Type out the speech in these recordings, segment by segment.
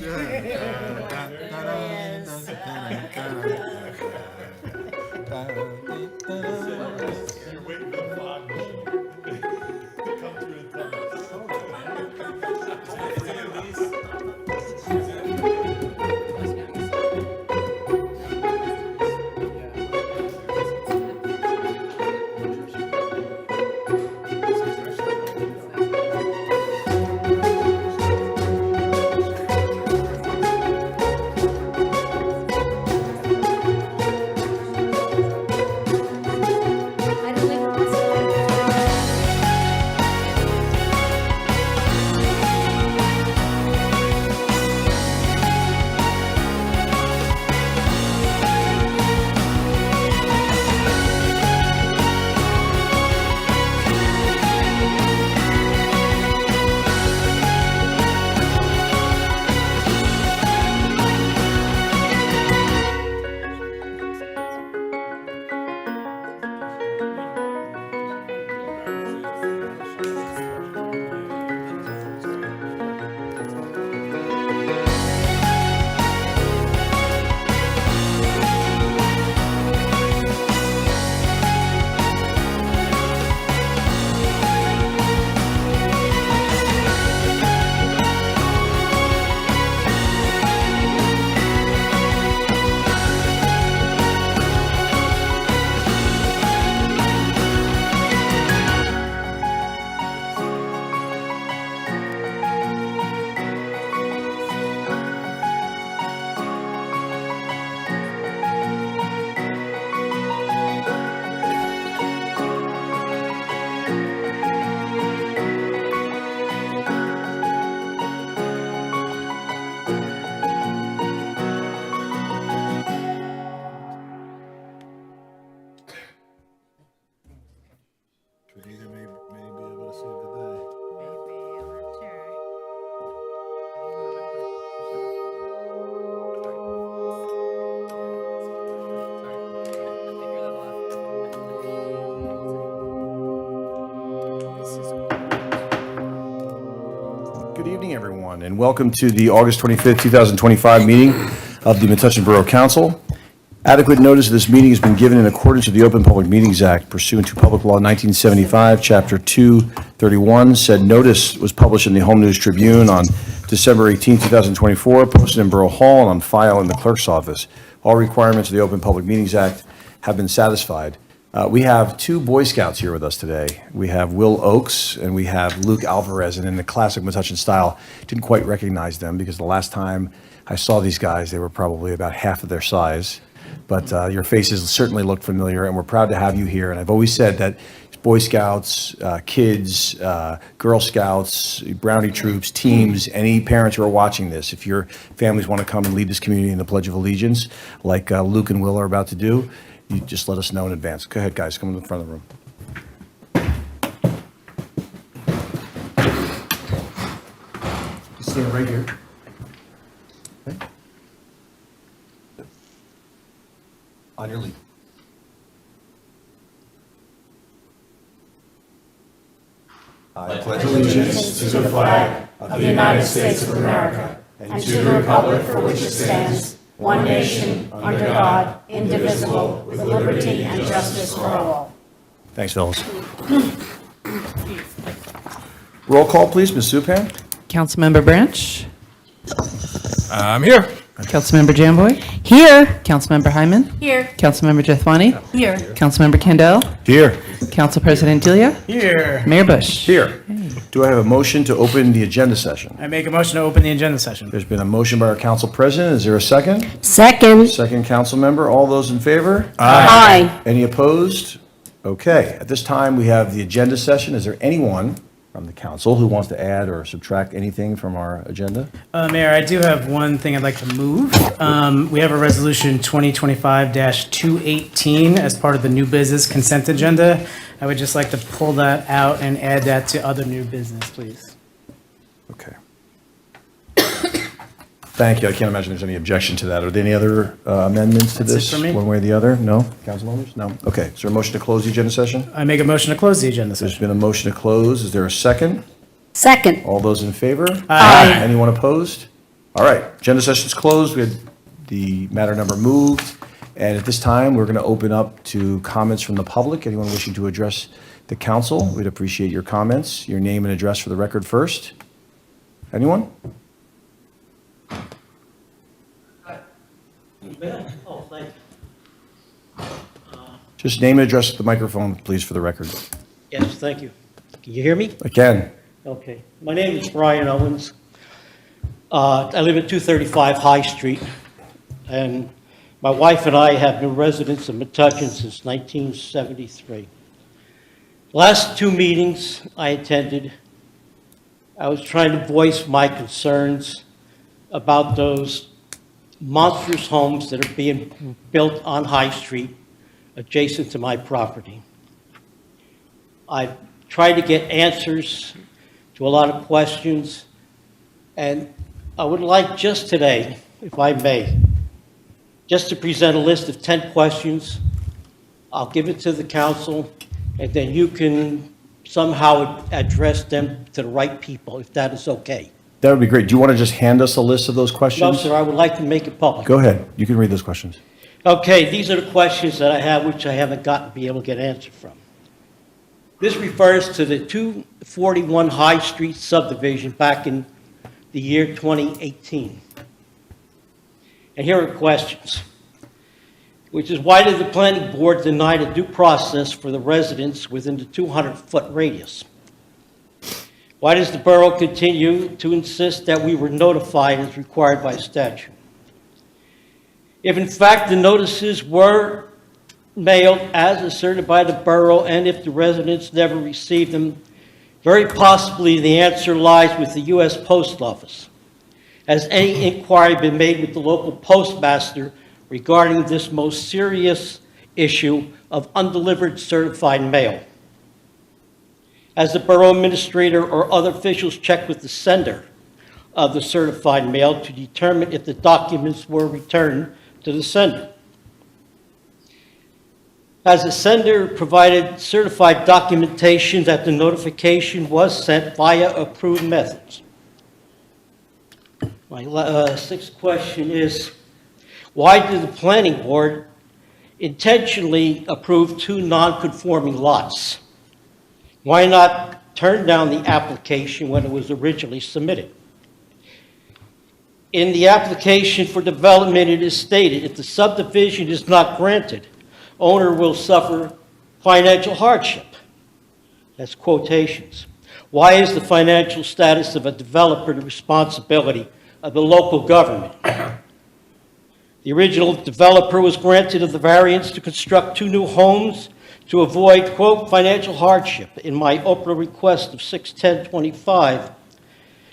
You're waiting for the fog machine to come through and tell Benita may be able to save the day. Maybe, I'm not sure. Good evening, everyone, and welcome to the August 25th, 2025 meeting of the Metuchen Borough Council. Adequate notice of this meeting has been given in accordance with the Open Public Meetings Act pursuant to Public Law 1975, Chapter 231. Said notice was published in the Home News Tribune on December 18, 2024, posted in Borough Hall and on file in the clerk's office. All requirements of the Open Public Meetings Act have been satisfied. We have two Boy Scouts here with us today. We have Will Oakes and we have Luke Alvarez, and in the classic Metuchen style, didn't quite recognize them because the last time I saw these guys, they were probably about half of their size. But your faces certainly look familiar, and we're proud to have you here. And I've always said that Boy Scouts, kids, Girl Scouts, Brownie troops, teams, any parents who are watching this, if your families want to come and lead this community in the Pledge of Allegiance, like Luke and Will are about to do, you just let us know in advance. Go ahead, guys, come to the front of the room. Just stand right here. Okay. On your lead. I pledge allegiance to the flag of the United States of America and to the republic for which it stands, one nation, under God, indivisible, with liberty and justice for all. Thanks, fellas. Roll call, please, Ms. Supan. Councilmember Branch. I'm here. Councilmember Jamboy. Here. Councilmember Hyman. Here. Councilmember Jethwani. Here. Councilmember Kendall. Here. Council President Delia. Here. Mayor Bush. Here. Do I have a motion to open the agenda session? I make a motion to open the agenda session. There's been a motion by our council president. Is there a second? Second. Second council member. All those in favor? Aye. Any opposed? Okay. At this time, we have the agenda session. Is there anyone from the council who wants to add or subtract anything from our agenda? Mayor, I do have one thing I'd like to move. We have a resolution 2025-218 as part of the new business consent agenda. I would just like to pull that out and add that to other new business, please. Okay. Thank you. I can't imagine there's any objection to that. Are there any other amendments to That's it this? for me. One way or the other? No? Council members? No? Okay. Is there a motion to close the agenda session? I make a motion to close the agenda There's session. been a motion to close. Is there a second? Second. All those in favor? Aye. Anyone opposed? All right, agenda session's closed. We had the matter number moved. And at this time, we're going to open up to comments from the public. Anyone wishing to address the council, we'd appreciate your comments. Your name and address for the record first. Anyone? Oh, thank you. Just name and address at the microphone, please, for the record. Yes, thank you. Can you hear me? Again, Okay. My name is Brian Owens. I live at 235 High Street, and my wife and I have been residents of Metuchen since 1973. Last two meetings I attended, I was trying to voice my concerns about those monstrous homes that are being built on High Street adjacent to my property. I've tried to get answers to a lot of questions, and I would like just today, if I may, just to present a list of 10 questions. I'll give it to the council, and then you can somehow address them to the right people, if that is okay. that would be great. Do you want to just hand us a list of those No, questions? sir, I would like to make it public. Go ahead. You can read those questions. Okay, these are the questions that I have, which I haven't gotten to be able to get answered from. This refers to the 241 High Street subdivision back in the year 2018. And here are questions, which is why did the planning board deny the due process for the residents within the 200-foot radius? Why does the borough continue to insist that we were notified as required by statute? If in fact the notices were mailed as asserted by the borough, and if the residents never received them, very possibly the answer lies with the U.S. Post Office. Has any inquiry been made with the local postmaster regarding this most serious issue of undelivered certified mail? Has the borough administrator or other officials checked with the sender of the certified mail to determine if the documents were returned to the sender? Has the sender provided certified documentation that the notification was sent via approved methods? My sixth question is, why did the planning board intentionally approve two non-conforming lots? Why not turn down the application when it was originally submitted? In the application for development, it is stated, if the subdivision is not granted, owner will suffer financial hardship. That's quotations. Why is the financial status of a developer the responsibility of the local government? The original developer was granted of the variance to construct two new homes to avoid, quote, financial hardship. In my Oprah request of 6/10/25,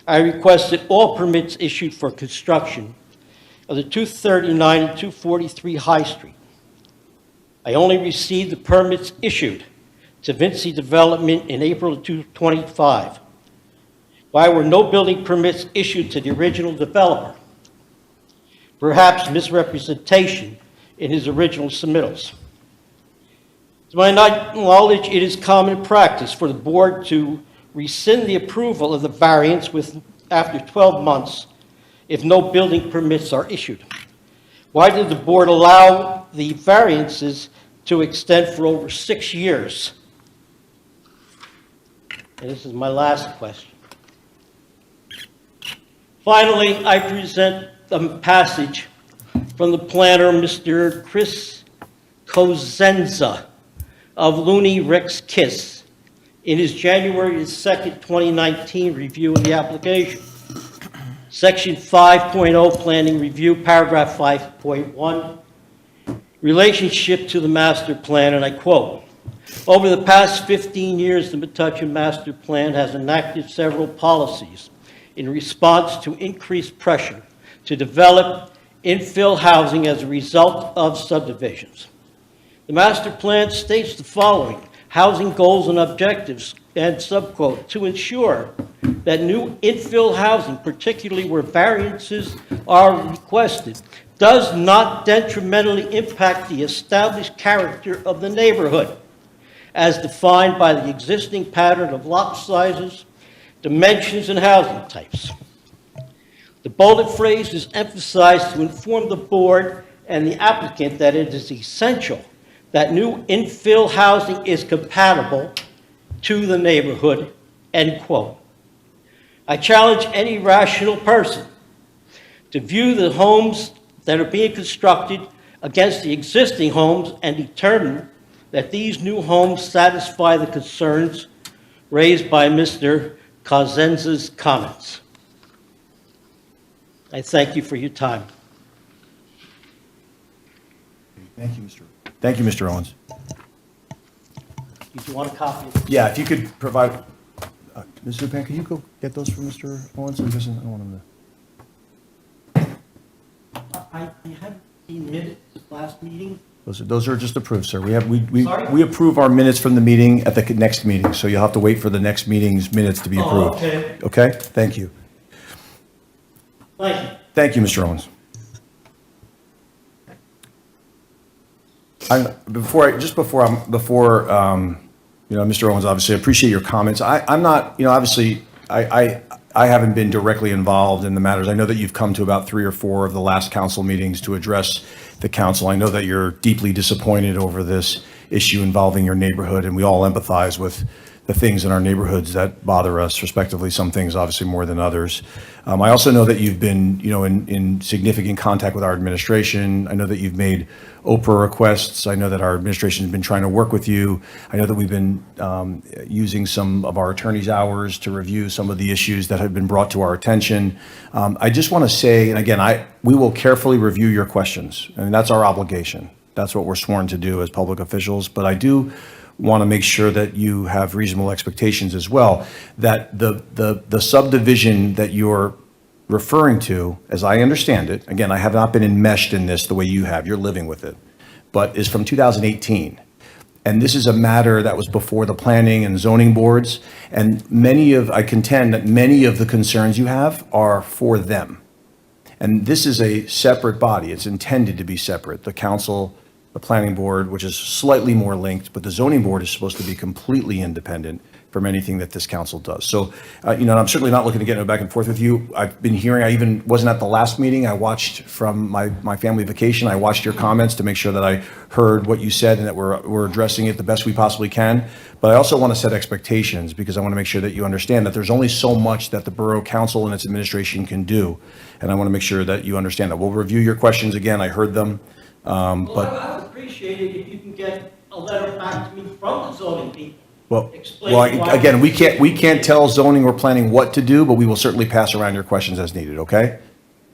I requested all permits issued for construction of the 239 and 243 High Street. I only received the permits issued to Vinci Development in April of 2025. Why were no building permits issued to the original developer? Perhaps misrepresentation in his original submittals. To my knowledge, it is common practice for the board to rescind the approval of the variance after 12 months if no building permits are issued. Why did the board allow the variances to extend for over 6 years? And this is my last question. Finally, I present a passage from the planner, Mr. Chris Cosenza of Looney Rick's Kiss, in his January 2nd, 2019 review of the application. Section 5.0 Planning Review, paragraph 5.1, relationship to the master plan, and I quote, over the past 15 years, the Metuchen Master Plan has enacted several policies in response to increased pressure to develop infill housing as a result of subdivisions. The master plan states the following: housing goals and objectives, and subquote, to ensure that new infill housing, particularly where variances are requested, does not detrimentally impact the established character of the neighborhood, as defined by the existing pattern of lot sizes, dimensions, and housing types. The bolded phrase is emphasized to inform the board and the applicant that it is essential that new infill housing is compatible to the neighborhood, end quote. I challenge any rational person to view the homes that are being constructed against the existing homes and determine that these new homes satisfy the concerns raised by Mr. Cosenza's comments. I thank you for your time. Thank you, Mr. Owens. Did you want a copy of it? Yeah, if you could provide, Ms. Zupan, can you go get those from Mr. Owens? I don't want him I haven't seen minutes of last meeting. to. Those are just approved, sir. Sorry? We approve our minutes from the meeting at the next meeting, so you'll have to wait for the next meeting's minutes to be approved. Okay. Okay? Thank you. Thank you. Thank you, Mr. Owens. Mr. Owens, obviously, I appreciate your comments. I'm not, obviously, I haven't been directly involved in the matters. I know that you've come to about 3 or 4 of the last council meetings to address the council. I know that you're deeply disappointed over this issue involving your neighborhood, and we all empathize with the things in our neighborhoods that bother us, respectively, some things obviously more than others. I also know that you've been, in significant contact with our administration. I know that you've made Oprah requests. I know that our administration has been trying to work with you. I know that we've been using some of our attorney's hours to review some of the issues that have been brought to our attention. I just want to say, and again, we will carefully review your questions, and that's our obligation. That's what we're sworn to do as public officials. But I do want to make sure that you have reasonable expectations as well, that the subdivision that you're referring to, as I understand it, again, I have not been enmeshed in this the way you have, you're living with it, but is from 2018. And this is a matter that was before the planning and zoning boards, and I contend that many of the concerns you have are for them. And this is a separate body, it's intended to be separate. The council, the planning board, which is slightly more linked, but the zoning board is supposed to be completely independent from anything that this council does. So, and I'm certainly not looking to get back and forth with you. I've been hearing, I even wasn't at the last meeting. I watched from my family vacation. I watched your comments to make sure that I heard what you said and that we're addressing it the best we possibly can. But I also want to set expectations because I want to make sure that you understand that there's only so much that the Borough Council and its administration can do. And I want to make sure that you understand that. We'll review your questions again. I heard them. I would appreciate it if you can get a letter back to me from the zoning people. Again, we can't tell zoning or planning what to do, but we will certainly pass around your questions as needed, okay?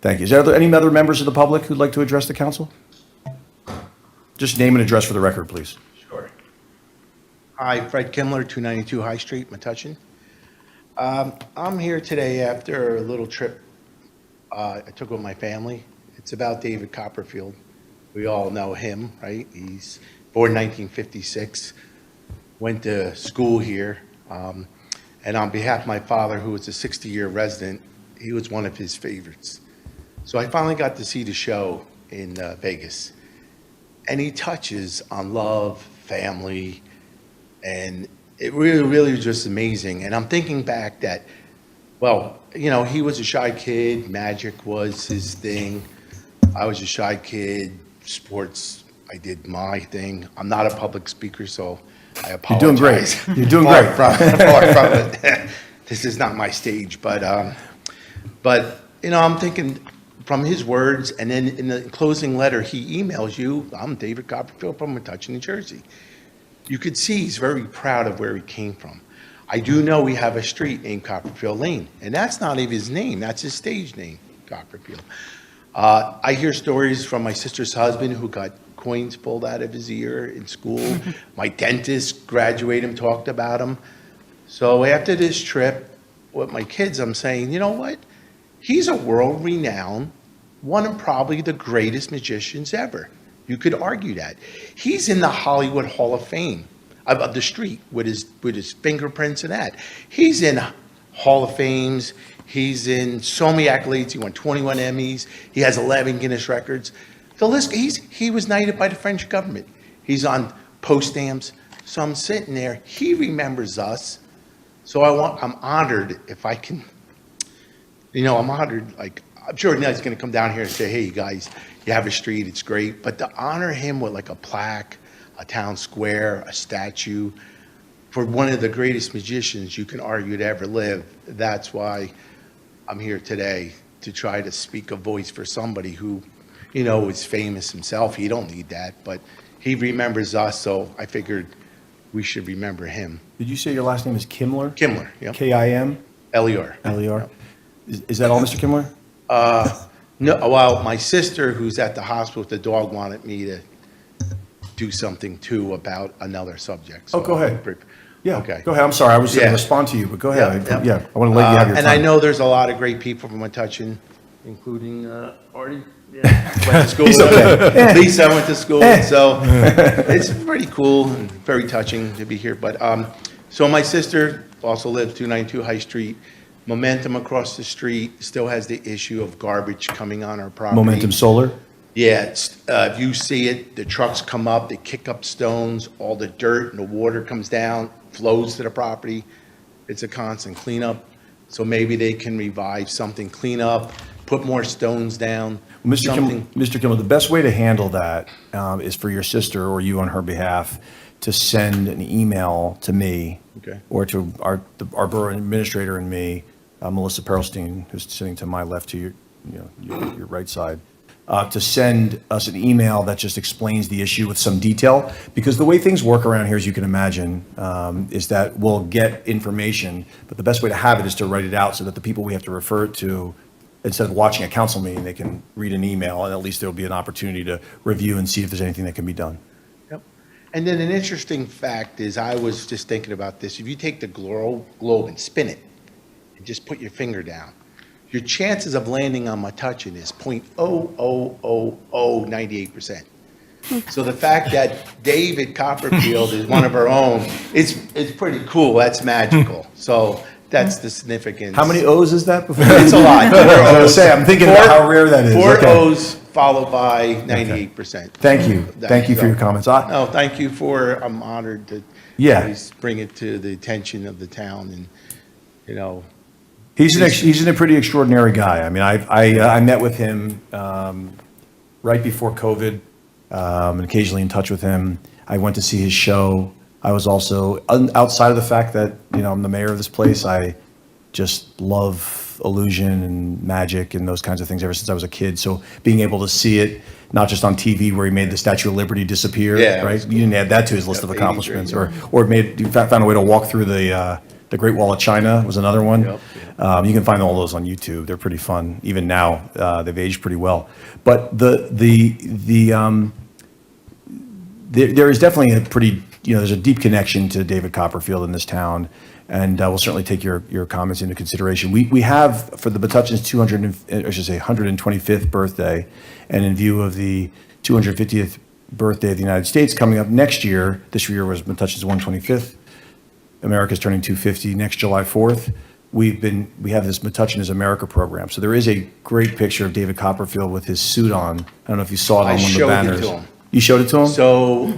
Thank you. Is there any other members of the public who'd like to address the council? Just name and address for the record, please. Sure. Hi, Fred Kimmler, 292 High Street, Metuchen. I'm here today after a little trip I took with my family. It's about David Copperfield. We all know him, right? He's born 1956, went to school here, and on behalf of my father, who was a 60-year resident, he was one of his favorites. So I finally got to see the show in Vegas, and he touches on love, family, and it really was just amazing. And I'm thinking back that, well, he was a shy kid, magic was his thing. I was a shy kid, sports, I did my thing. I'm not a public speaker, so I apologize. You're doing great. You're doing great. Far from it. This is not my stage, but I'm thinking from his words, and then in the closing letter, he emails you, I'm David Copperfield from Metuchen, New Jersey. You could see he's very proud of where he came from. I do know we have a street named Copperfield Lane, and that's not even his name, that's his stage name, Copperfield. I hear stories from my sister's husband who got coins pulled out of his ear in school. My dentist graduated him, talked about him. So after this trip with my kids, I'm saying, you know what? He's a world-renowned, one of probably the greatest magicians ever. You could argue that. He's in the Hollywood Hall of Fame of the street with his fingerprints and that. He's in Hall of Fames. He's in so many accolades. He won 21 Emmys. He has 11 Guinness records. The list, he was knighted by the French government. He's on post stamps. So I'm sitting there. He remembers us. So I'm honored if I can, I'm honored. Like, I'm sure Ned's going to come down here and say, hey, you guys, you have a street, it's great. But to honor him with like a plaque, a town square, a statue, for one of the greatest magicians you can argue to ever live, that's why I'm here today, to try to speak a voice for somebody who, you know, is famous himself. He don't need that, but he remembers us, so I figured we should remember him. Did you say your last name is Kimler? Kimler, yep. K-I-M? L-E-R. L-E-R? Is that all, Mr. Kimler? No, well, my sister, who's at the hospital with the dog, wanted me to do something too about another subject. Oh, go ahead. Yeah, Okay. go ahead. I'm sorry, I was going Yeah. to respond to you, but go ahead. Yep, yep. Yeah, I want to let you have your time. And I know there's a lot of great people from Metuchen, including Artie. Yeah, went to school. He's okay. Lisa went to school, so it's pretty cool and very touching to be here. But so my sister also lives 292 High Street. Momentum across the street still has the issue of garbage coming on our property. Momentum Solar? Yeah, if you see it, the trucks come up, they kick up stones, all the dirt and the water comes down, flows to the property. It's a constant cleanup. So maybe they can revive something, clean up, put more stones down. Mr. something. Kimmel, the best way to handle that is for your sister or you on her behalf to send an email to me Okay. or to our borough administrator and me, Melissa Perlstein, who's sitting to my left, to your right side, to send us an email that just explains the issue with some detail. Because the way things work around here, as you can imagine, is that we'll get information, but the best way to have it is to write it out so that the people we have to refer it to, instead of watching a council meeting, they can read an email, and at least there'll be an opportunity to review and see if there's anything that can be done. Yep. And then an interesting fact is, I was just thinking about this. If you take the globe and spin it, and just put your finger down, your chances of landing on Metuchen is 0.00098%. So the fact that David Copperfield is one of our own, it's pretty cool. That's magical. So that's the significance. How many O's is that? It's a lot. I was say, I'm thinking about how rare that is. Four Okay. O's followed by 98%. Thank you. Thank you for your comments. No, thank you for, I'm honored to Yeah. always bring it to the attention of the town, and, you know, He's a pretty extraordinary guy. I mean, I met with him right before COVID, and occasionally in touch with him. I went to see his show. I was also, outside of the fact that, I'm the mayor of this place, I just love illusion and magic and those kinds of things ever since I was a kid. So being able to see it, not just on TV where he made the Statue of Liberty disappear, Yeah, right? You didn't add that to his list of 83, accomplishments, yeah. or you found a way to walk through the Great Wall of China was another one. Yep, You can find all those on YouTube. They're pretty fun. Even now, they've aged pretty well. But there is definitely a pretty, there's a deep connection to David Copperfield in this town, and we'll certainly take your comments into consideration. We have, for the Metuchen's 125th birthday, and in view of the 250th birthday of the United States coming up next year, this year was Metuchen's 125th, America's turning 250 next July 4th. We have this Metuchen is America program. So there is a great picture of David Copperfield with his suit on. I don't know if you saw it on I one of the showed it banners. to him. You showed it to him? So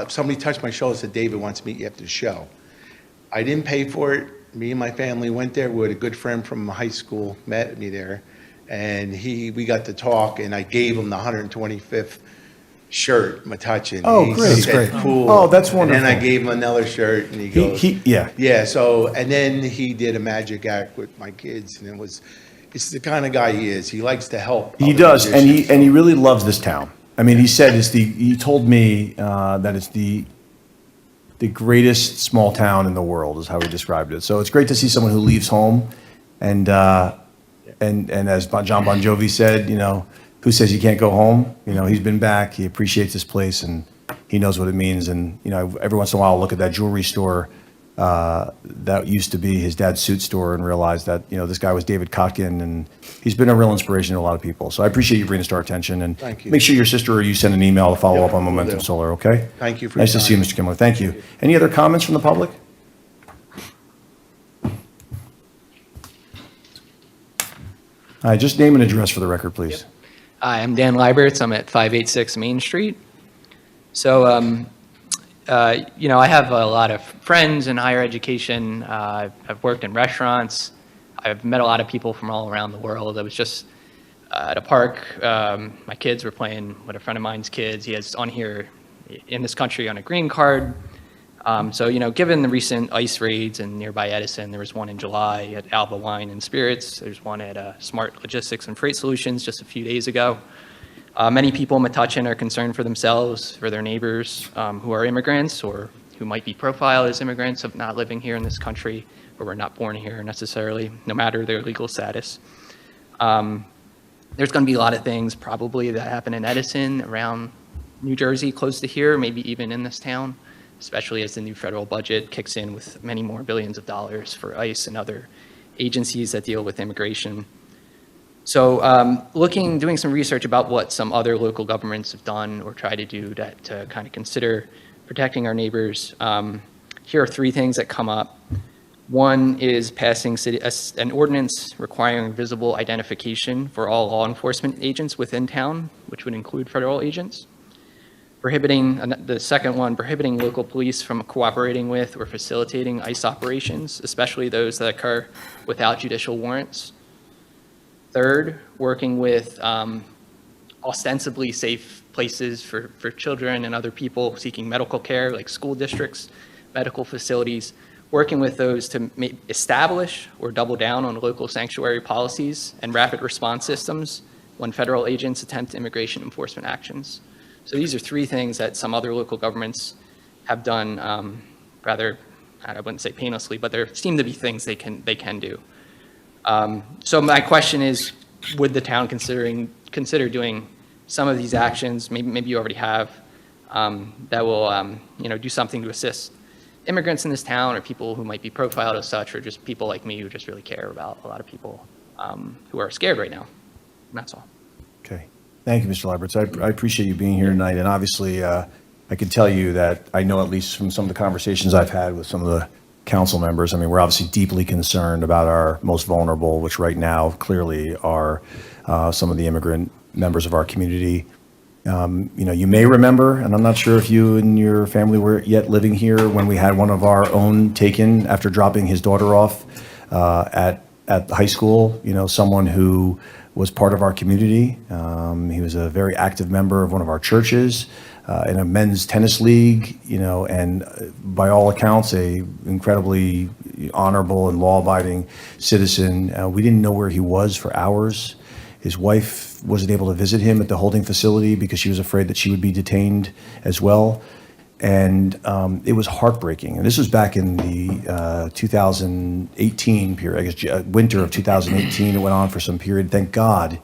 somebody touched my shoulder and said, David wants to meet you after the show. I didn't pay for it. Me and my family went there. We had a good friend from high school, met me there. And we got to talk, and I gave him the 125th shirt, Metuchen. Oh, He great. said, That's great. cool. Oh, that's And then I wonderful. gave him another shirt, and he goes, Yeah. Yeah, so, and then he did a magic act with my kids, and it's the kind of guy he is. He likes to help. He other does, and musicians. he really loves this town. I mean, he said he told me that it's the greatest small town in the world, is how he described it. So it's great to see someone who leaves home, and as John Bon Jovi said, who says you can't go home? He's been back. He appreciates this place, and he knows what it means. And every once in a while, I'll look at that jewelry store that used to be his dad's suit store and realize that this guy was David Kotkin, and he's been a real inspiration to a lot of people. So I appreciate you bringing this to our attention, and Thank you. make sure your sister or you send an email to follow Yep, up on will Momentum do. Solar. Okay. Thank you for Nice your to see you, time. Mr. Kimmler. Thank you. Any other comments from the public? All right, just name and address for the record, please. Hi, I'm Dan Leiberts. I'm at 586 Main Street. So, I have a lot of friends in higher education. I've worked in restaurants. I've met a lot of people from all around the world. I was just at a park. My kids were playing with a friend of mine's kids. He has on here in this country on a green card. So, given the recent ICE raids in nearby Edison, there was one in July at Alba Wine and Spirits. There's one at Smart Logistics and Freight Solutions just a few days ago. Many people in Metuchen are concerned for themselves, for their neighbors who are immigrants or who might be profiled as immigrants of not living here in this country or were not born here necessarily, no matter their legal status. There's going to be a lot of things probably that happen in Edison, around New Jersey, close to here, maybe even in this town, especially as the new federal budget kicks in with many more billions of dollars for ICE and other agencies that deal with immigration. So doing some research about what some other local governments have done or try to do to kind of consider protecting our neighbors. Here are three things that come up. One is passing an ordinance requiring visible identification for all law enforcement agents within town, which would include federal agents. The second one, prohibiting local police from cooperating with or facilitating ICE operations, especially those that occur without judicial warrants. Third, working with ostensibly safe places for children and other people seeking medical care, like school districts, medical facilities, working with those to establish or double down on local sanctuary policies and rapid response systems when federal agents attempt immigration enforcement actions. So these are three things that some other local governments have done rather, I wouldn't say painlessly, but there seem to be things they can do. So my question is, would the town consider doing some of these actions, maybe you already have, that will do something to assist immigrants in this town or people who might be profiled as such, or just people like me who just really care about a lot of people who are scared right now. And that's all. Okay. Thank you, Mr. Leibertz. I appreciate you being here tonight. And obviously, I can tell you that I know, at least from some of the conversations I've had with some of the council members, I mean, we're obviously deeply concerned about our most vulnerable, which right now clearly are some of the immigrant members of our community. You may remember, and I'm not sure if you and your family were yet living here, when we had one of our own taken after dropping his daughter off at high school, someone who was part of our community. He was a very active member of one of our churches, in a men's tennis league, and by all accounts, a incredibly honorable and law-abiding citizen. We didn't know where he was for hours. His wife wasn't able to visit him at the holding facility because she was afraid that she would be detained as well. And it was heartbreaking. And this was back in the 2018 period, I guess winter of 2018. It went on for some period. Thank God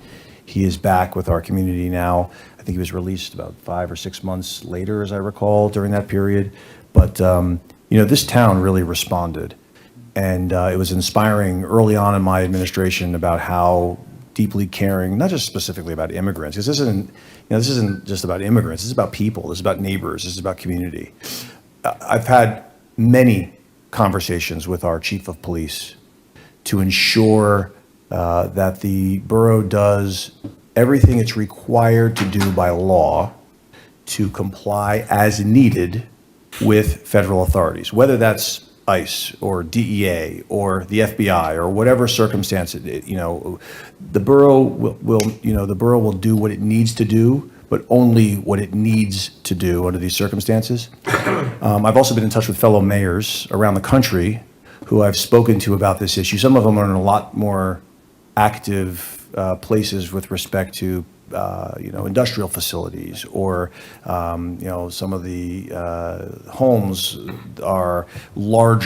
he is back with our community now. I think he was released about 5 or 6 months later, as I recall, during that period. But, this town really responded. And it was inspiring early on in my administration about how deeply caring, not just specifically about immigrants, because this isn't just about immigrants. This is about people. This is about neighbors. This is about community. I've had many conversations with our chief of police to ensure that the borough does everything it's required to do by law to comply as needed with federal authorities, whether that's ICE or DEA or the FBI or whatever circumstance, the borough will do what it needs to do, but only what it needs to do under these circumstances. I've also been in touch with fellow mayors around the country who I've spoken to about this issue. Some of them are in a lot more active places with respect to industrial facilities, or some of the homes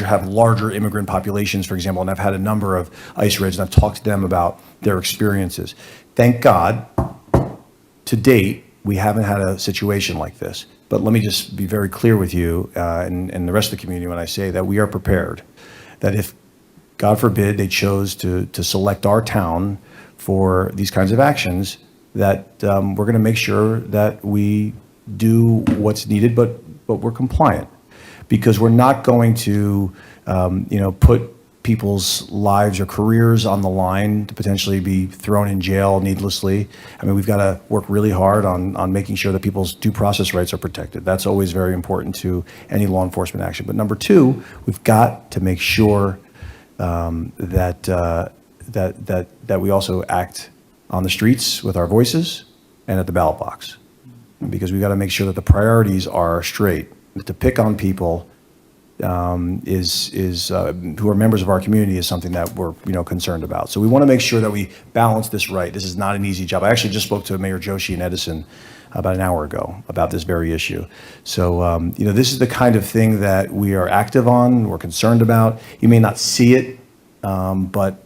have larger immigrant populations, for example. And I've had a number of ICE raids, and I've talked to them about their experiences. Thank God, to date, we haven't had a situation like this. But let me just be very clear with you and the rest of the community when I say that we are prepared. That if, God forbid, they chose to select our town for these kinds of actions, that we're going to make sure that we do what's needed, but we're compliant, because we're not going to, put people's lives or careers on the line to potentially be thrown in jail needlessly. I mean, we've got to work really hard on making sure that people's due process rights are protected. That's always very important to any law enforcement action. But number two, we've got to make sure that that we also act on the streets with our voices and at the ballot box, because we got to make sure that the priorities are straight. To pick on people who are members of our community is something that we're concerned about. So we want to make sure that we balance this right. This is not an easy job. I actually just spoke to Mayor Joshi in Edison about an hour ago about this very issue. So this is the kind of thing that we are active on, we're concerned about. You may not see it, but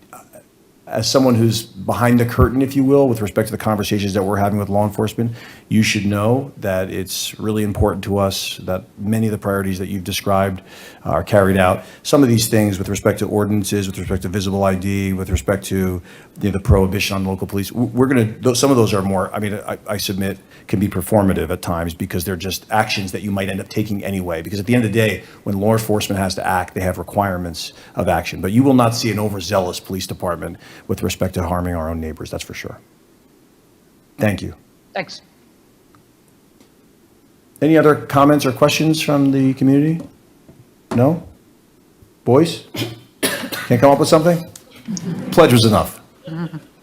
as someone who's behind the curtain, if you will, with respect to the conversations that we're having with law enforcement, you should know that it's really important to us that many of the priorities that you've described are carried out. Some of these things with respect to ordinances, with respect to visible ID, with respect to the prohibition on local police, some of those are more, I submit, can be performative at times because they're just actions that you might end up taking anyway. Because at the end of the day, when law enforcement has to act, they have requirements of action. But you will not see an overzealous police department with respect to harming our own neighbors, that's for sure. Thank you. Thanks. Any other comments or questions from the community? No? Boys? Can't come up with something? Pledge was enough.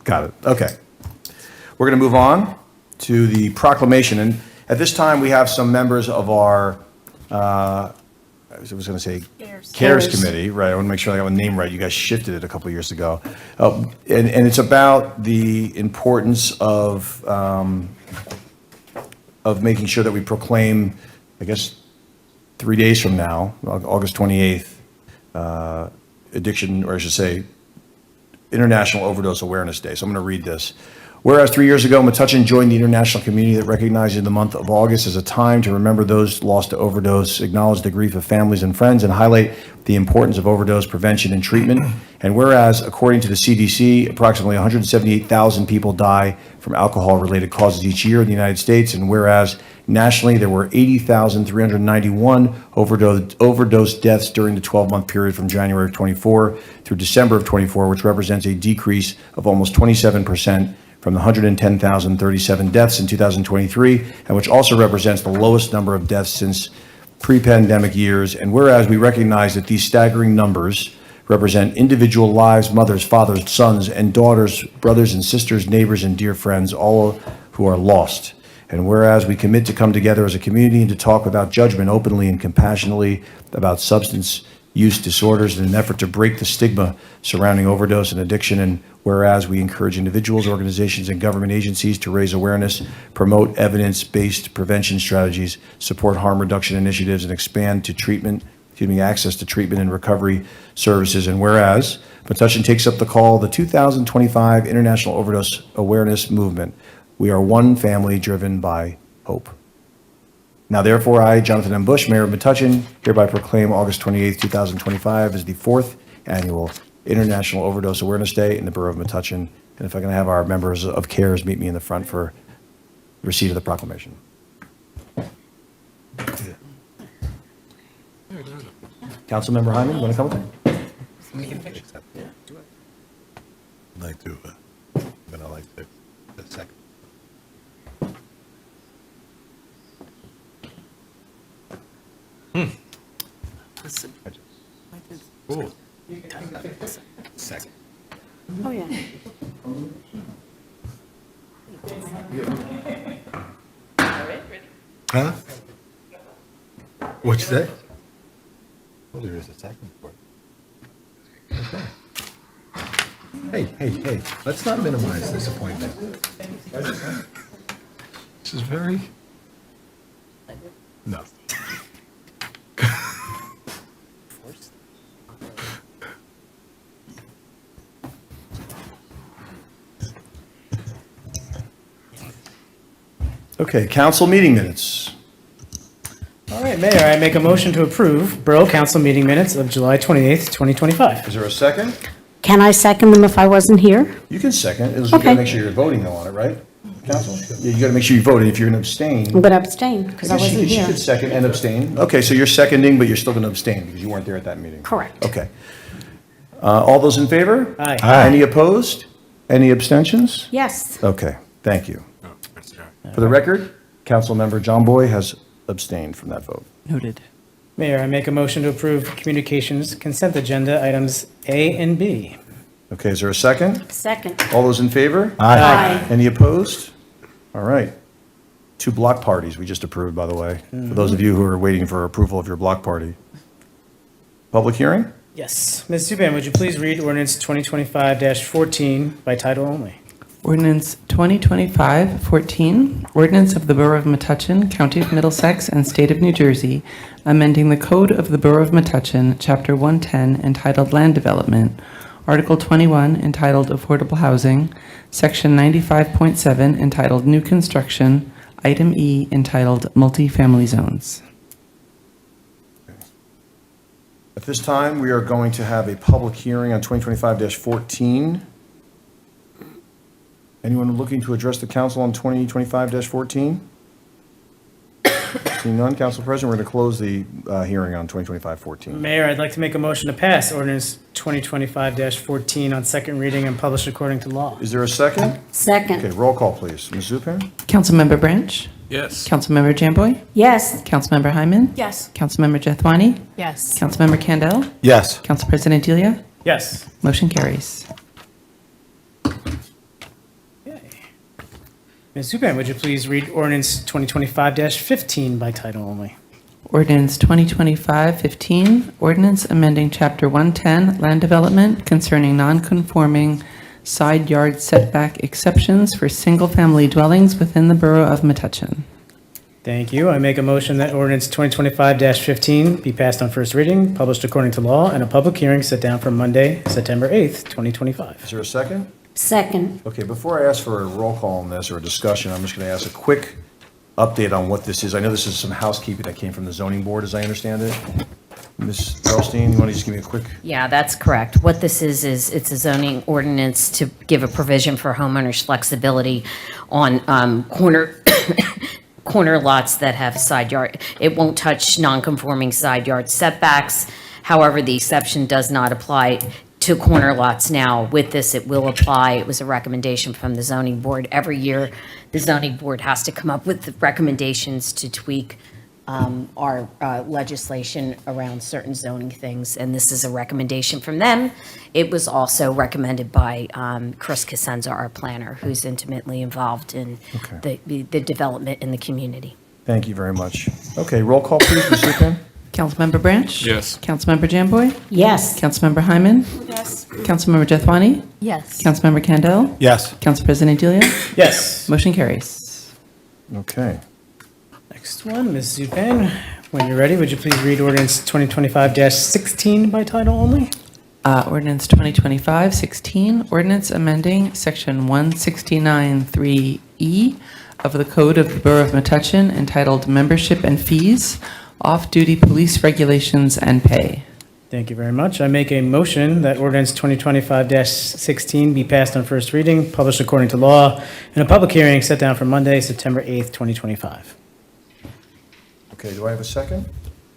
Got it. Okay. We're going to move on to the proclamation. And at this time, we have some members of our, I was going to say, CARES Committee, right? I want to make sure I got my name right. You guys shifted it a couple of years ago. And it's about the importance of making sure that we proclaim, I guess, 3 days from now, August 28th, addiction, or I should say, International Overdose Awareness Day. So I'm going to read this. Whereas 3 years ago, Metuchen joined the international community that recognizes the month of August as a time to remember those lost to overdose, acknowledge the grief of families and friends, and highlight the importance of overdose prevention and treatment. And whereas, according to the CDC, approximately 178,000 people die from alcohol-related causes each year in the United States, and whereas nationally there were 80,391 overdose deaths during the 12-month period from January of 24 through December of 24, which represents a decrease of almost 27% from the 110,037 deaths in 2023, and which also represents the lowest number of deaths since pre-pandemic years. And whereas we recognize that these staggering numbers represent individual lives, mothers, fathers, sons, and daughters, brothers and sisters, neighbors, and dear friends, all who are lost. And whereas we commit to come together as a community and to talk without judgment openly and compassionately about substance use disorders in an effort to break the stigma surrounding overdose and addiction. And whereas we encourage individuals, organizations, and government agencies to raise awareness, promote evidence-based prevention strategies, support harm reduction initiatives, and expand access to treatment and recovery services. And whereas Metuchen takes up the call, the 2025 International Overdose Awareness Movement. We are one family driven by hope. Now, therefore, I, Jonathan M. Bush, Mayor of Metuchen, hereby proclaim August 28, 2025 as the 4th Annual International Overdose Awareness Day in the Borough of Metuchen. And if I can have our members of CARES meet me in the front for receipt of the proclamation. Councilmember Hyman, you want to come with me? I'd like to, but I like to, a second. Ooh. Second. Oh, yeah. Huh? What'd you say? Well, there is a second for it. Okay. Hey, let's not minimize this appointment. This is very... No. Okay, council meeting minutes. All right, Mayor, I make a motion to approve Borough Council meeting minutes of July 28th, 2025. Is there a second? Can I second them if I wasn't here? You can second. You gotta Okay. make sure you're voting though on it, right? Council? Yeah, you gotta make sure you vote. And if you're gonna abstain. I'm going to abstain because I guess wasn't she here. could second and abstain. Okay, so you're seconding, but you're still gonna abstain because you weren't there at that meeting. Correct. Okay. All those in favor? Aye. Any opposed? Any abstentions? Yes. Okay, thank you. For the record, Councilmember John Boy has abstained from that vote. Noted. Mayor, I make a motion to approve communications consent agenda items A and B. Okay, is there a second? Second. All those in favor? Aye. Any opposed? All right. 2 block parties we just approved, by the way, for those of you who are waiting for approval of your block party. Public hearing? Yes. Ms. Zupan, would you please read ordinance 2025-14 by title only? Ordinance 2025-14, ordinance of the Borough of Metuchen, County of Middlesex, and State of New Jersey, amending the Code of the Borough of Metuchen, Chapter 110, entitled Land Development, Article 21, entitled Affordable Housing, Section 95.7, entitled New Construction, Item E, entitled Multifamily Zones. At this time, we are going to have a public hearing on 2025-14. Anyone looking to address the council on 2025-14? Seeing none, Council President, we're going to close the hearing on 2025-14. Mayor, I'd like to make a motion to pass ordinance 2025-14 on second reading and published according to law. Is there a second? Okay, Second. roll call, please. Ms. Zupan? Councilmember Branch? Yes. Councilmember Jamboy? Yes. Councilmember Hyman? Yes. Councilmember Jethwani? Yes. Councilmember Candell? Yes. Council President Delia? Yes. Motion carries. Ms. Zupan, would you please read ordinance 2025-15 by title only? Ordinance 2025-15, ordinance amending Chapter 110, Land Development concerning non-conforming side yard setback exceptions for single-family dwellings within the Borough of Metuchen. Thank you. I make a motion that ordinance 2025-15 be passed on first reading, published according to law, and a public hearing set down for Monday, September 8th, 2025. Is there a second? Second. Okay, before I ask for a roll call on this or a discussion, I'm just going to ask a quick update on what this is. I know this is some housekeeping that came from the zoning board, as I understand it. Ms. Earlstein, you want to just give me a quick? Yeah, that's correct. What this is it's a zoning ordinance to give a provision for homeowners flexibility on corner lots that have side yard. It won't touch non-conforming side yard setbacks. However, the exception does not apply to corner lots now. With this, it will apply. It was a recommendation from the zoning board. Every year, the zoning board has to come up with recommendations to tweak our legislation around certain zoning things, and this is a recommendation from them. It was also recommended by Chris Cosenza, our planner, who's intimately involved in the development in the community. Thank you very much. Okay, roll call, please, Ms. Zupan? Councilmember Branch? Yes. Councilmember Jamboy? Yes. Councilmember Hyman? Yes. Councilmember Jethwani? Yes. Councilmember Candell? Yes. Council President Delia? Yes. Motion carries. Okay. Next one, Ms. Zupan, when you're ready, would you please read ordinance 2025-16 by title only? Ordinance 2025-16, ordinance amending Section 169(3)E of the Code of the Borough of Metuchen entitled Membership and Fees, Off-Duty Police Regulations and Pay. Thank you very much. I make a motion that ordinance 2025-16 be passed on first reading, published according to law, and a public hearing set down for Monday, September 8th, 2025. Okay, do I have a second?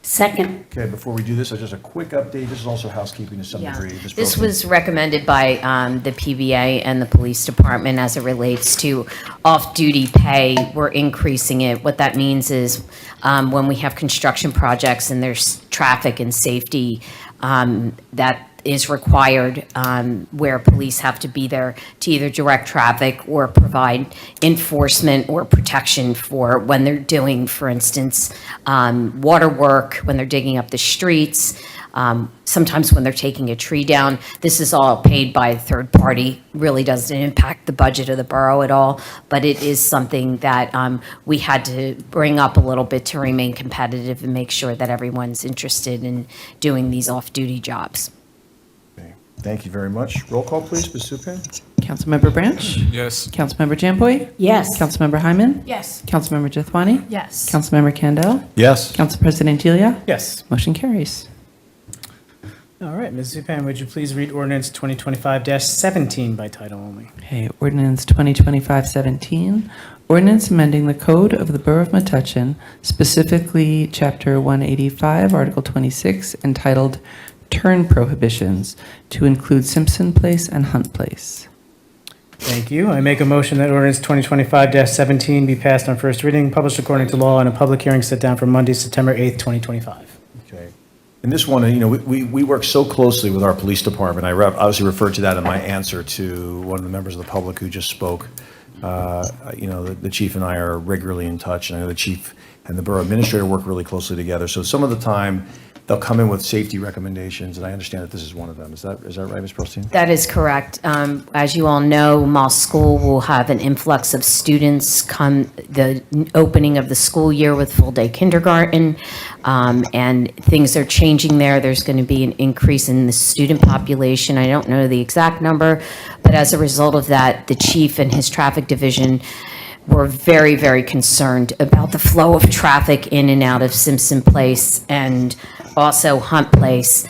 Second. Okay, before we do this, just a quick update. This is also housekeeping to some Yeah. degree. Ms. This Earlstein. was recommended by the PBA and the police department as it relates to off-duty pay. We're increasing it. What that means is when we have construction projects and there's traffic and safety that is required where police have to be there to either direct traffic or provide enforcement or protection for when they're doing, for instance, water work, when they're digging up the streets, sometimes when they're taking a tree down. This is all paid by a third party, really doesn't impact the budget of the borough at all, but it is something that we had to bring up a little bit to remain competitive and make sure that everyone's interested in doing these off-duty jobs. Okay, thank you very much. Roll call, please, Ms. Zupan? Councilmember Branch? Yes. Councilmember Jamboy? Yes. Councilmember Hyman? Yes. Councilmember Jethwani? Yes. Councilmember Candell? Yes. Council President Delia? Yes. Motion carries. All right, Ms. Zupan, would you please read ordinance 2025-17 by title only? Okay, ordinance 2025-17, ordinance amending the Code of the Borough of Metuchen, specifically Chapter 185, Article 26, entitled Turn Prohibitions, to include Simpson Place and Hunt Place. Thank you. I make a motion that ordinance 2025-17 be passed on first reading, published according to law, and a public hearing set down for Monday, September 8th, 2025. Okay. And this one, we work so closely with our police department. I obviously referred to that in my answer to one of the members of the public who just spoke. The chief and I are regularly in touch, and I know the chief and the borough administrator work really closely together. So some of the time, they'll come in with safety recommendations, and I understand that this is one of them. Is that right, Ms. Pearlstein? That is correct. As you all know, Moss School will have an influx of students come the opening of the school year with full-day kindergarten, and things are changing there. There's going to be an increase in the student population. I don't know the exact number, but as a result of that, the chief and his traffic division were very, very concerned about the flow of traffic in and out of Simpson Place and also Hunt Place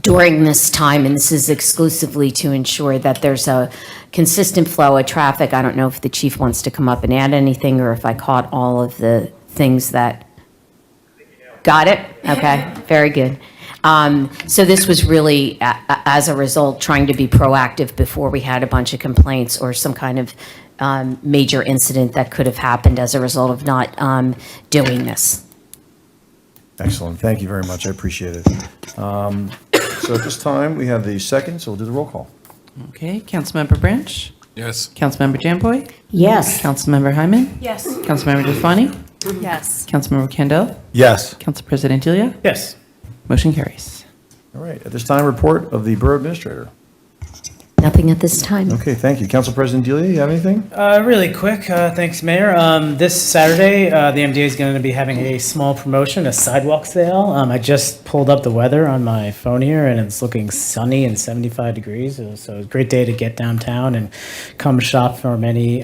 during this time, and this is exclusively to ensure that there's a consistent flow of traffic. I don't know if the chief wants to come up and add anything, or if I caught all of the things that... Got it? Okay, very good. So this was really, as a result, trying to be proactive before we had a bunch of complaints or some kind of major incident that could have happened as a result of not doing this. Excellent. Thank you very much. I appreciate it. So at this time, we have the second, so we'll do the roll call. Okay, Councilmember Branch? Yes. Councilmember Jamboy? Yes. Councilmember Hyman? Yes. Councilmember Defani? Yes. Councilmember Kendall? Yes. Council President Delia? Yes. Motion carries. All right. At this time, report of the borough administrator. Nothing at this time. Okay, thank you. Council President Delia, you have anything? Really quick, thanks, Mayor. This Saturday, the MDA is going to be having a small promotion, a sidewalk sale. I just pulled up the weather on my phone here, and it's looking sunny and 75 degrees. So it's a great day to get downtown and come shop for many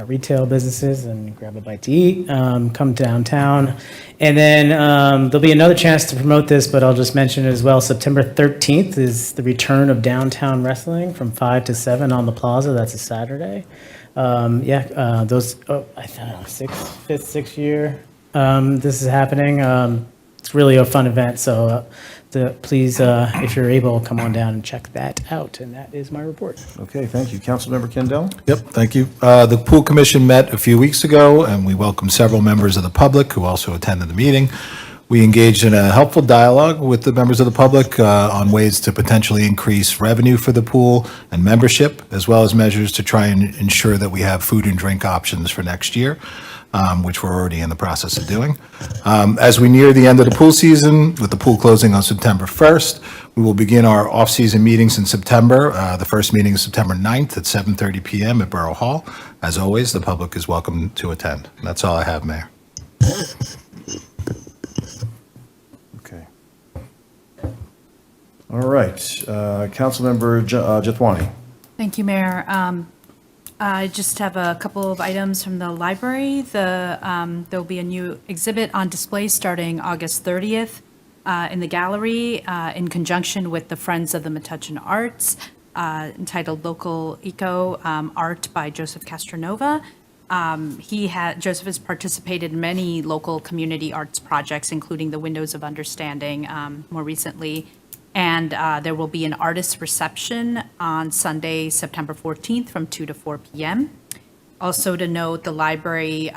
retail businesses and grab a bite to eat. Come downtown. And then there'll be another chance to promote this, but I'll just mention it as well. September 13th is the return of downtown wrestling from 5 to 7 on the plaza. That's a Saturday. Those, I don't know, fifth, sixth year this is happening. It's really a fun event, so please, if you're able, come on down and check that out. And that is my report. Okay, thank you. Councilmember Kendall? Yep, thank you. The Pool Commission met a few weeks ago, and we welcomed several members of the public who also attended the meeting. We engaged in a helpful dialogue with the members of the public on ways to potentially increase revenue for the pool and membership, as well as measures to try and ensure that we have food and drink options for next year, which we're already in the process of doing. As we near the end of the pool season, with the pool closing on September 1st, we will begin our off-season meetings in September. The first meeting is September 9th at 7:30 p.m. at Borough Hall. As always, the public is welcome to attend. That's all I have, Mayor. Okay. All right. Councilmember Jathwani. Thank you, Mayor. I just have a couple of items from the library. There'll be a new exhibit on display starting August 30th in the gallery in conjunction with the Friends of the Metuchen Arts, entitled Local Eco Art by Joseph Castronova. Joseph has participated in many local community arts projects, including the Windows of Understanding more recently. And there will be an artist reception on Sunday, September 14th from 2 to 4 p.m. Also to note, the library,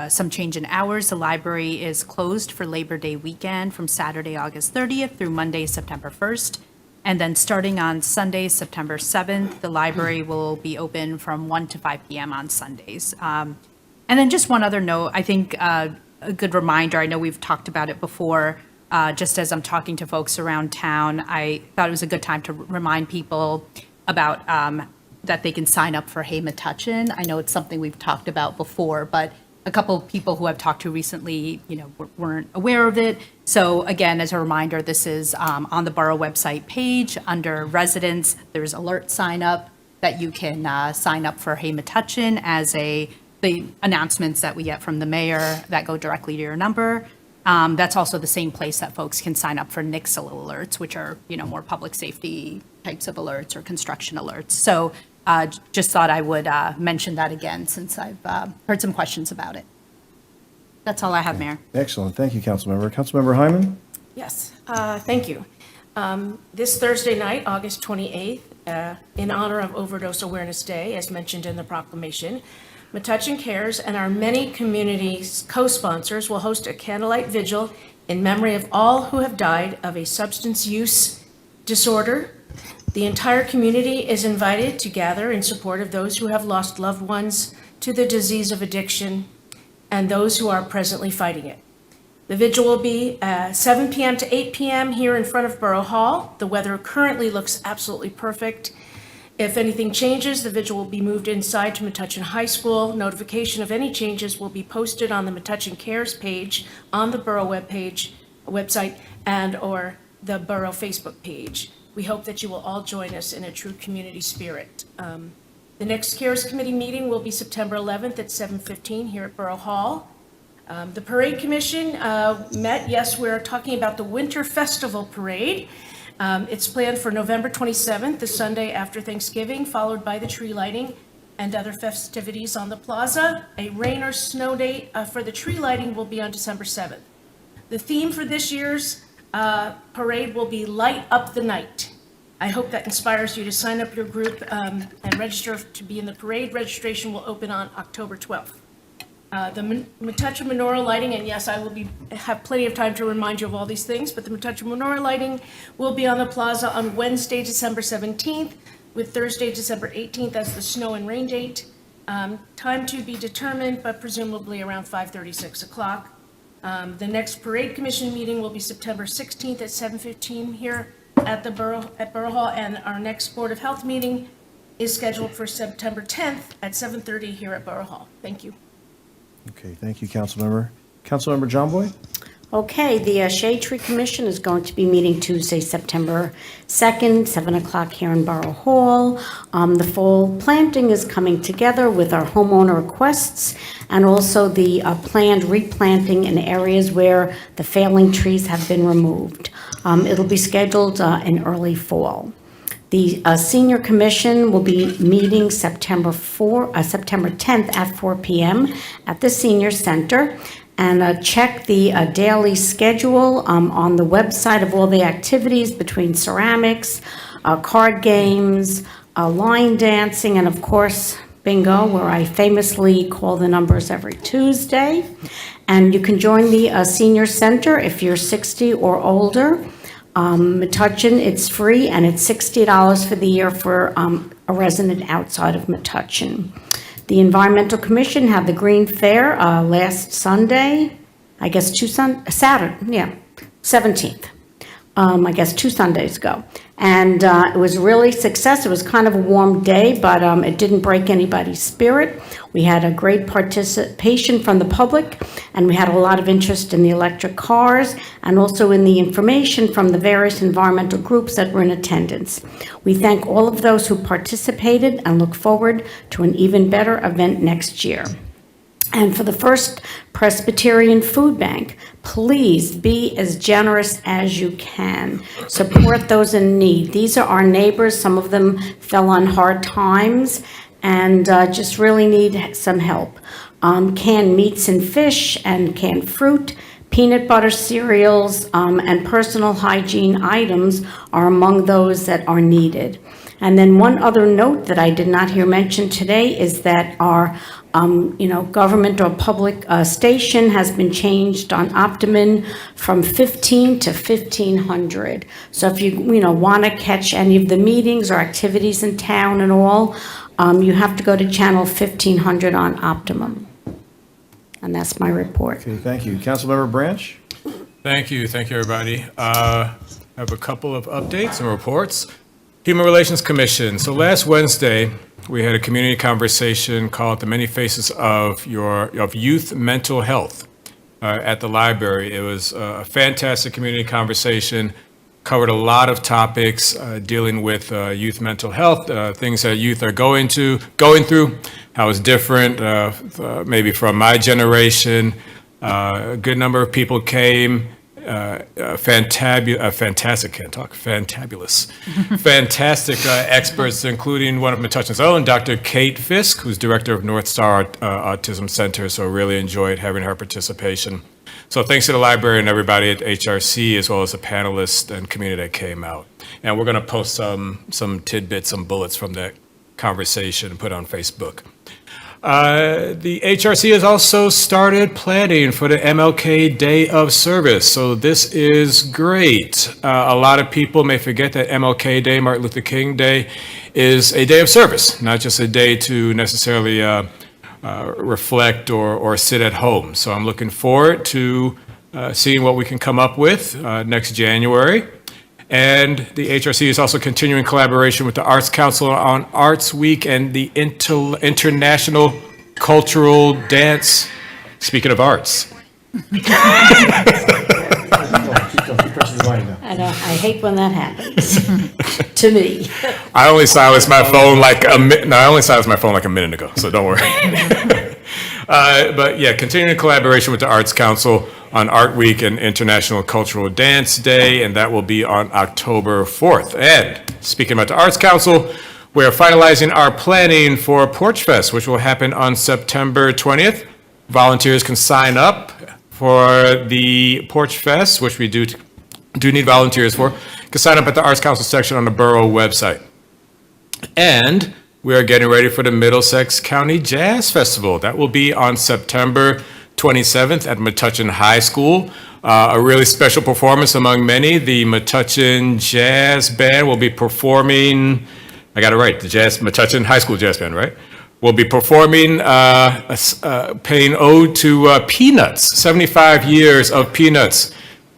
some change in hours. The library is closed for Labor Day weekend from Saturday, August 30th through Monday, September 1st. And then starting on Sunday, September 7th, the library will be open from 1 to 5 p.m. on Sundays. And then just one other note, I think a good reminder, I know we've talked about it before, just as I'm talking to folks around town, I thought it was a good time to remind people about that they can sign up for Hey Metuchen. I know it's something we've talked about before, but a couple of people who I've talked to recently, weren't aware of it. So again, as a reminder, this is on the Borough website page under residents. There's alert sign up that you can sign up for Hey Metuchen as the announcements that we get from the mayor that go directly to your number. That's also the same place that folks can sign up for NICSA alerts, which are, more public safety types of alerts or construction alerts. So just thought I would mention that again, since I've heard some questions about it. That's all I have, Mayor. Excellent. Thank you, Councilmember. Councilmember Hyman? Yes, thank you. This Thursday night, August 28th, in honor of Overdose Awareness Day, as mentioned in the proclamation, Metuchen Cares, and our many communities co-sponsors will host a candlelight vigil in memory of all who have died of a substance use disorder. The entire community is invited to gather in support of those who have lost loved ones to the disease of addiction and those who are presently fighting it. The vigil will be 7 p.m. to 8 p.m. here in front of Borough Hall. The weather currently looks absolutely perfect. If anything changes, the vigil will be moved inside to Metuchen High School. Notification of any changes will be posted on the Metuchen Cares page on the Borough website and/or the Borough Facebook page. We hope that you will all join us in a true community spirit. The next Cares Committee meeting will be September 11th at 7:15 here at Borough Hall. The Parade Commission met. Yes, we're talking about the Winter Festival Parade. It's planned for November 27th, the Sunday after Thanksgiving, followed by the tree lighting and other festivities on the plaza. A rain or snow date for the tree lighting will be on December 7th. The theme for this year's parade will be Light Up the Night. I hope that inspires you to sign up your group and register to be in the parade. Registration will open on October 12th. The Metuchen menorah lighting, and yes, I will have plenty of time to remind you of all these things, but the Metuchen menorah lighting will be on the plaza on Wednesday, December 17th, with Thursday, December 18th as the snow and rain date. Time to be determined, but presumably around 5:30, 6 o'clock. The next Parade Commission meeting will be September 16th at 7:15 here at Borough Hall, and our next Board of Health meeting is scheduled for September 10th at 7:30 here at Borough Hall. Thank you. Okay, thank you, Councilmember. Councilmember John Boy? Okay, the Shade Tree Commission is going to be meeting Tuesday, September 2nd, 7 o'clock here in Borough Hall. The fall planting is coming together with our homeowner requests and also the planned replanting in areas where the failing trees have been removed. It'll be scheduled in early fall. The Senior Commission will be meeting September 10th at 4 p.m. at the Senior Center. And check the daily schedule on the website of all the activities between ceramics, card games, line dancing, and of course, bingo, where I famously call the numbers every Tuesday. And you can join the Senior Center if you're 60 or older. Metuchen, it's free, and it's $60 for the year for a resident outside of Metuchen. The Environmental Commission had the Green Fair last Sunday, I guess 17th. I guess 2 Sundays ago. And it was really success. It was kind of a warm day, but it didn't break anybody's spirit. We had a great participation from the public, and we had a lot of interest in the electric cars and also in the information from the various environmental groups that were in attendance. We thank all of those who participated and look forward to an even better event next year. And for the first Presbyterian Food Bank, please be as generous as you can. Support those in need. These are our neighbors. Some of them fell on hard times and just really need some help. Canned meats and fish and canned fruit, peanut butter cereals, and personal hygiene items are among those that are needed. And then one other note that I did not hear mentioned today is that our government or public station has been changed on Optimum from 15 to 1500. So if you want to catch any of the meetings or activities in town and all, you have to go to channel 1500 on Optimum. And that's my report. Okay, thank you. Councilmember Branch? Thank you, everybody. I have a couple of updates and reports. Human Relations Commission. So last Wednesday, we had a community conversation called "The Many Faces of Youth Mental Health" at the library. It was a fantastic community conversation, covered a lot of topics dealing with youth mental health, things that youth are going through, how it's different maybe from my generation. A good number of people came. Fantastic experts, including one of Metuchen's own, Dr. Kate Fisk, who's director of North Star Autism Center, so really enjoyed having her participation. So thanks to the library and everybody at HRC, as well as the panelists and community that came out. And we're going to post some tidbits, some bullets from that conversation and put on Facebook. The HRC has also started planning for the MLK Day of Service, so this is great. A lot of people may forget that MLK Day, Martin Luther King Day, is a day of service, not just a day to necessarily reflect or sit at home. So I'm looking forward to seeing what we can come up with next January. And the HRC is also continuing collaboration with the Arts Council on Arts Week and the International Cultural Dance. Speaking of arts. I know, I hate when that happens, to me. I only silenced my phone like a minute ago, so don't worry. But yeah, continuing collaboration with the Arts Council on Art Week and International Cultural Dance Day, and that will be on October 4th. And speaking about the Arts Council, we're finalizing our planning for Porch Fest, which will happen on September 20th. Volunteers can sign up for the Porch Fest, which we do need volunteers for. You can sign up at the Arts Council section on the Borough website. And we are getting ready for the Middlesex County Jazz Festival. That will be on September 27th at Metuchen High School. A really special performance among many. The Metuchen Jazz Band will be performing, I got it right, the Metuchen High School Jazz Band, right? Will be performing, paying ode to Peanuts, 75 years of Peanuts.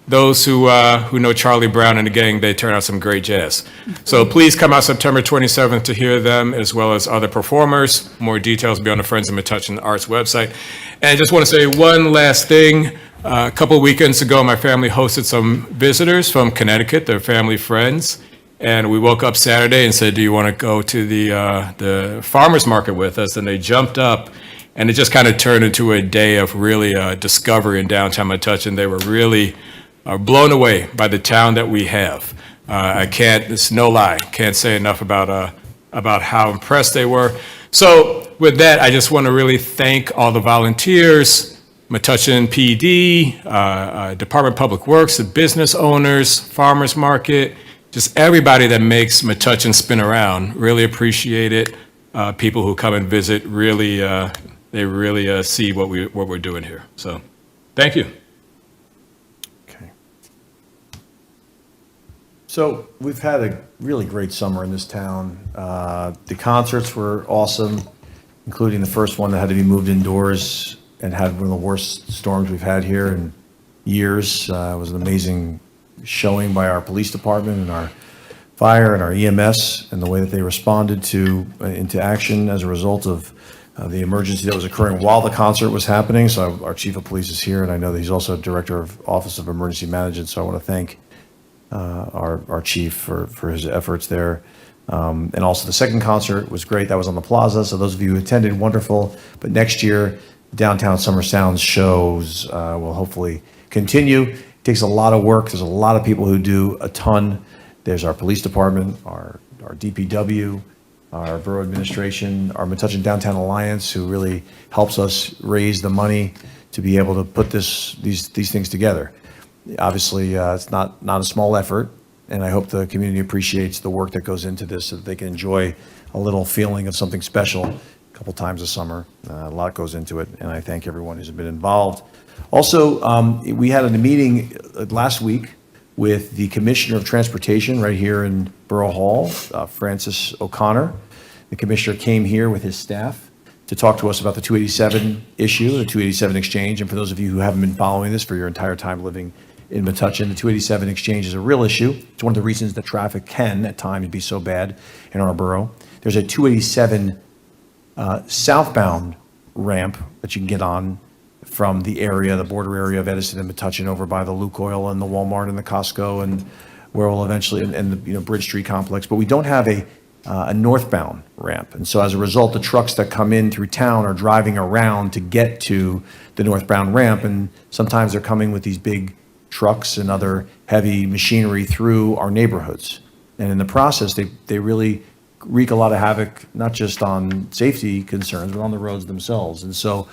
Those who know Charlie Brown and the gang, they turn out some great jazz. So please come out September 27th to hear them, as well as other performers. More details will be on the Friends of Metuchen Arts website. And I just want to say one last thing. A couple of weekends ago, my family hosted some visitors from Connecticut, their family friends. And we woke up Saturday and said, do you want to go to the farmer's market with us? And they jumped up, and it just kind of turned into a day of really discovery in downtown Metuchen. They were really blown away by the town that we have. It's no lie, can't say enough about how impressed they were. So with that, I just want to really thank all the volunteers, Metuchen PD, Department of Public Works, the business owners, farmers market, just everybody that makes Metuchen spin around. Really appreciate it. People who come and visit really, they really see what we're doing here. So, thank you. So we've had a really great summer in this town. The concerts were awesome, including the first one that had to be moved indoors and had one of the worst storms we've had here in years. It was an amazing showing by our police department and our fire and our EMS, and the way that they responded into action as a result of the emergency that was occurring while the concert was happening. So our chief of police is here, and I know that he's also director of Office of Emergency Management. So I want to thank our chief for his efforts there. And also the second concert was great. That was on the plaza. So those of you who attended, wonderful. But next year, Downtown Summer Sounds shows will hopefully continue. It takes a lot of work. There's a lot of people who do a ton. There's our police department, our DPW, our borough administration, our Metuchen Downtown Alliance, who really helps us raise the money to be able to put these things together. Obviously, it's not a small effort, and I hope the community appreciates the work that goes into this so that they can enjoy a little feeling of something special a couple times a summer. A lot goes into it, and I thank everyone who's been involved. Also, we had a meeting last week with the Commissioner of Transportation right here in Borough Hall, Francis O'Connor. The commissioner came here with his staff to talk to us about the 287 issue, the 287 exchange. And for those of you who haven't been following this for your entire time living in Metuchen, the 287 exchange is a real issue. It's one of the reasons that traffic can at times be so bad in our borough. There's a 287 southbound ramp that you can get on from the area, the border area of Edison and Metuchen, over by the Lukoil and the Walmart and the Costco, and where we'll eventually, and the Bridge Street complex. But we don't have a northbound ramp. And so as a result, the trucks that come in through town are driving around to get to the northbound ramp. And sometimes they're coming with these big trucks and other heavy machinery through our neighborhoods. And in the process, they really wreak a lot of havoc, not just on safety concerns, but on the roads themselves. And so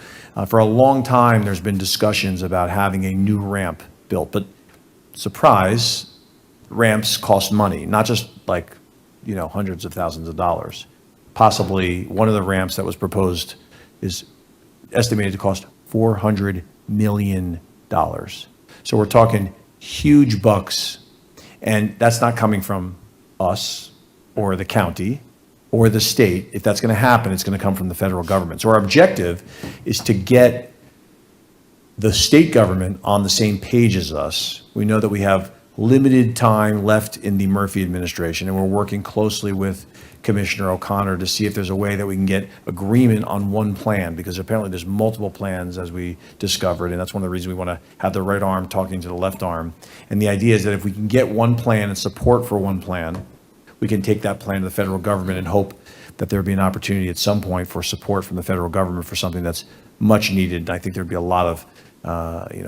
for a long time, there's been discussions about having a new ramp built. But surprise, ramps cost money, not just like, hundreds of thousands of dollars. Possibly one of the ramps that was proposed is estimated to cost $400 million. So we're talking huge bucks, and that's not coming from us or the county or the state. If that's going to happen, it's going to come from the federal government. So our objective is to get the state government on the same page as us. We know that we have limited time left in the Murphy administration, and we're working closely with Commissioner O'Connor to see if there's a way that we can get agreement on one plan, because apparently there's multiple plans, as we discovered, and that's one of the reasons we want to have the right arm talking to the left arm. And the idea is that if we can get one plan and support for one plan, we can take that plan to the federal government and hope that there'd be an opportunity at some point for support from the federal government for something that's much needed. I think there'd be a lot of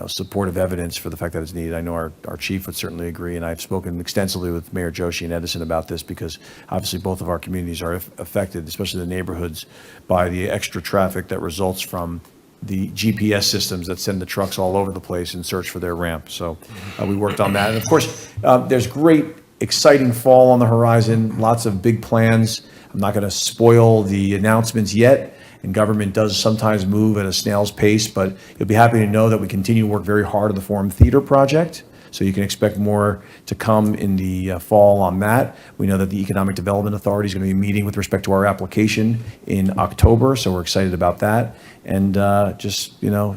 supportive evidence for the fact that it's needed. I know our chief would certainly agree, and I've spoken extensively with Mayor Joshi and Edison about this, because obviously both of our communities are affected, especially the neighborhoods, by the extra traffic that results from the GPS systems that send the trucks all over the place in search for their ramp. So we worked on that. And of course, there's great, exciting fall on the horizon, lots of big plans. I'm not going to spoil the announcements yet, and government does sometimes move at a snail's pace, but you'll be happy to know that we continue to work very hard on the Forum Theater project. So you can expect more to come in the fall on that. We know that the Economic Development Authority is going to be meeting with respect to our application in October, so we're excited about that. And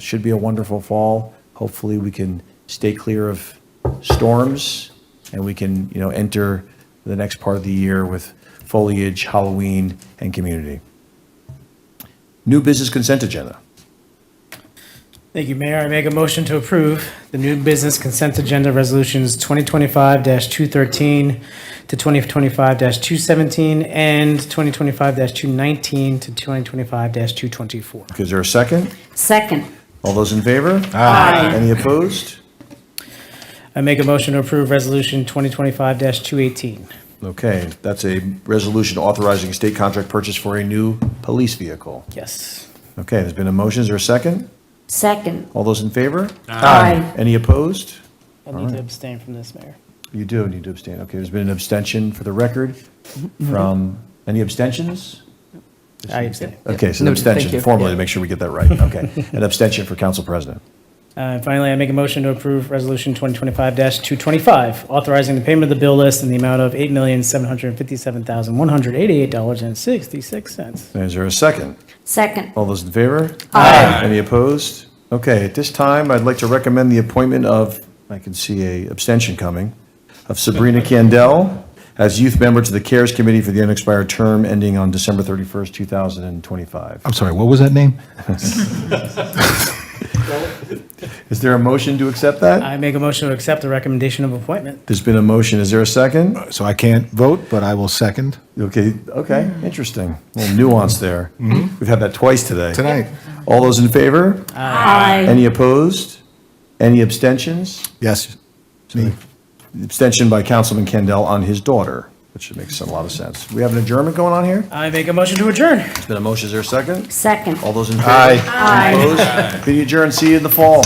should be a wonderful fall. Hopefully we can stay clear of storms, and we can, enter the next part of the year with foliage, Halloween, and community. New business consent agenda. Thank you, Mayor. I make a motion to approve the new business consent agenda resolutions 2025-213 to 2025-217 and 2025-219 to 2025-224. Okay, is there a second? Second. All those in favor? Aye. Any opposed? I make a motion to approve resolution 2025-218. Okay, that's a resolution authorizing a state contract purchase for a new police vehicle. Yes. Okay, there's been a motion. Is there a second? Second. All those in favor? Aye. Any opposed? I need to abstain from this, Mayor. You do need to abstain. Okay, there's been an abstention for the record from, any abstentions? I abstain. Okay, so an Noted. Thank abstention, you. formally, to make sure we get that right. Okay, an abstention for council president. And finally, I make a motion to approve resolution 2025-225, authorizing the payment of the bill list in the amount of $8,757,188.66. Is there a second? Second. All those in favor? Aye. Any opposed? Okay, at this time, I'd like to recommend the appointment of, I can see a abstention coming, of Sabrina Candell as youth member to the CARES Committee for the unexpired term ending on December 31st, 2025. I'm sorry, what was that name? Is there a motion to accept that? I make a motion to accept the recommendation of appointment. There's been a motion. Is there a second? So I can't vote, but I will second Okay, interesting. A little nuance there. We've had that twice today. tonight. All those in favor? Aye. Any opposed? Any abstentions? Yes, me. Abstention by Councilman Kendall on his daughter, which makes a lot of sense. We have an adjournment going on here? I make a motion to adjourn. There's been a motion. Is there a second? Second. All those in favor? Aye. Any opposed? Be adjourned. See you in the fall.